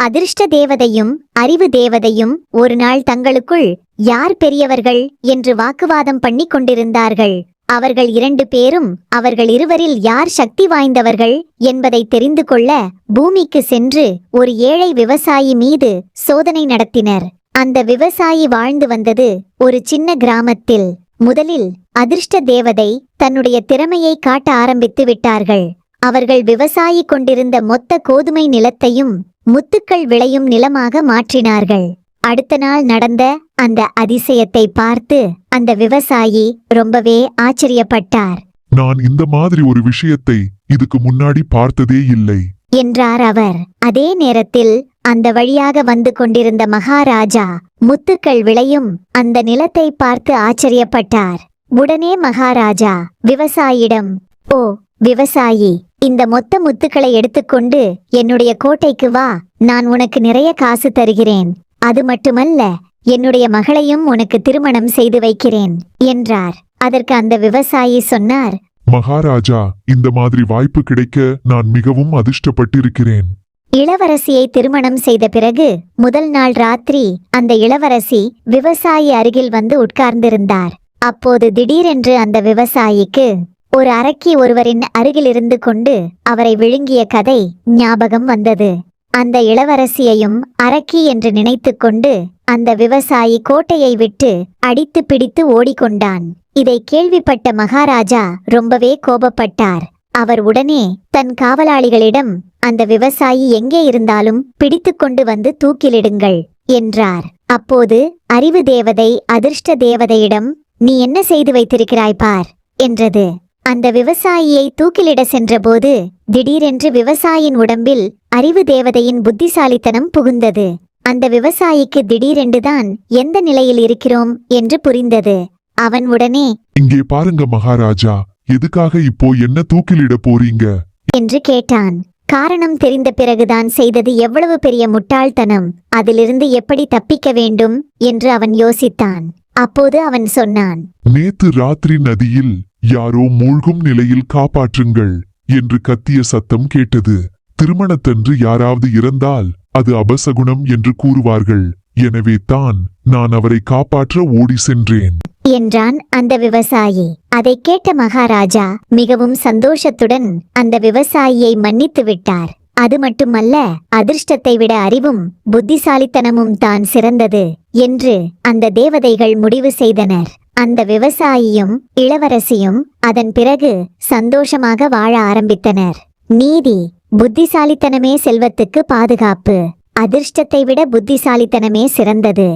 அதிர்ஷ்ட தேவதையும் அறிவு தேவதையும் ஒரு நாள் தங்களுக்குள் யார் பெரியவர்கள் என்று வாக்குவாதம் பண்ணிக் கொண்டிருந்தார்கள். அவர்கள் 2 பேரும் அவர்கள் இருவரில் யார் சக்தி வாய்ந்தவர்கள் என்பதை தெரிந்து கொள்ள பூமிக்கு சென்று ஒரு ஏழை விவசாயி மீது சோதனை நடத்தினர். அந்த விவசாயி வாழ்ந்து வந்தது ஒரு சின்ன கிராமத்தில். முதலில் அதிர்ஷ்ட தேவதை தன்னுடைய திறமையை காட்ட ஆரம்பித்து விட்டார்கள். அவர்கள் விவசாயி கொண்டிருந்த மொத்த கோதுமை நிலத்தையும் முத்துக்கள் விளையும் நிலமாக மாற்றினார்கள். அடுத்த நாள் நடந்த அந்த அதிசயத்தை பார்த்து அந்த விவசாயி ரொம்பவே ஆச்சரியப்பட்டார். நான் இந்த மாதிரி ஒரு விஷயத்தை இதுக்கு முன்னாடி பார்த்ததே இல்லை என்றார் அவர். அதே நேரத்தில் அந்த வழியாக வந்து கொண்டிருந்த மகாராஜா முத்துக்கள் விளையும் அந்த நிலத்தை பார்த்து ஆச்சரியப்பட்டார். உடனே மகாராஜா விவசாயியிடம், ஓ விவசாயி, இந்த மொத்த முத்துக்களை எடுத்துக்கொண்டு என்னுடைய கோட்டைக்கு வா, நான் உனக்கு நிறைய காசு தருகிறேன். அது மட்டுமல்ல, என்னுடைய மகளையும் உனக்கு திருமணம் செய்து வைக்கிறேன் என்றார். அதற்கு அந்த விவசாயி சொன்னார், மகாராஜா, இந்த மாதிரி வாய்ப்பு கிடைக்க நான் மிகவும் அதிர்ஷ்டப்பட்டிருக்கிறேன். இளவரசியை திருமணம் செய்த பிறகு முதல் நாள் ராத்திரி அந்த இளவரசி விவசாயி அருகில் வந்து உட்கார்ந்திருந்தார். அப்போது திடீரென்று அந்த விவசாயிக்கு ஒரு அரக்கி ஒருவரின் அருகிலிருந்து கொண்டு அவரை விழுங்கிய கதை ஞாபகம் வந்தது. அந்த இளவரசியையும் அரக்கி என்று நினைத்து கொண்டு அந்த விவசாயி கோட்டையை விட்டு அடித்து பிடித்து ஓடிக்கொண்டான். இதை கேள்விப்பட்ட மகாராஜா ரொம்பவே கோபப்பட்டார். அவர் உடனே தன் காவலாளிகளிடம், அந்த விவசாயி எங்கே இருந்தாலும் பிடித்து கொண்டு வந்து தூக்கிலிடுங்கள் என்றார். அப்போது அறிவு தேவதை அதிர்ஷ்ட தேவதையிடம், நீ என்ன செய்து வைத்திருக்கிறாய் பார் என்றது. அந்த விவசாயியை தூக்கிலிட சென்றபோது திடீரென்று விவசாயியின் உடம்பில் அறிவு தேவதையின் புத்திசாலித்தனம் புகுந்தது. அந்த விவசாயிக்கு திடீரென்றுதான் எந்த நிலையில் இருக்கிறோம் என்று புரிந்தது. அவன் உடனே, இங்கே பாருங்க மகாராஜா, எதுக்காக இப்போ என்ன தூக்கிலிட போறீங்க என்று கேட்டான். காரணம் தெரிந்த பிறகுதான் செய்தது எவ்வளவு பெரிய முட்டாள்தனம், அதிலிருந்து எப்படி தப்பிக்க வேண்டும் என்று அவன் யோசித்தான். அப்போது அவன் சொன்னான், நேத்து ராத்திரி நதியில் யாரோ மூழ்கும் நிலையில் காப்பாற்றுங்கள் என்று கத்திய சத்தம் கேட்டது. திருமணத்தன்று யாராவது இறந்தால் அது அபசகுணம் என்று கூறுவார்கள். எனவே தான் நான் அவரை காப்பாற்ற ஓடி சென்றேன் என்றான் அந்த விவசாயி. அதை கேட்ட மகாராஜா மிகவும் சந்தோஷத்துடன் அந்த விவசாயியை மன்னித்து விட்டார். அது மட்டுமல்ல, அதிர்ஷ்டத்தை விட அறிவும் புத்திசாலித்தனமும் தான் சிறந்தது என்று அந்த தேவதைகள் முடிவு செய்தனர். அந்த விவசாயியும் இளவரசியும் அதன் பிறகு சந்தோஷமாக வாழ ஆரம்பித்தனர். நீதி: புத்திசாலித்தனமே செல்வத்துக்கு பாதுகாப்பு. அதிர்ஷ்டத்தை விட புத்திசாலித்தனமே சிறந்தது.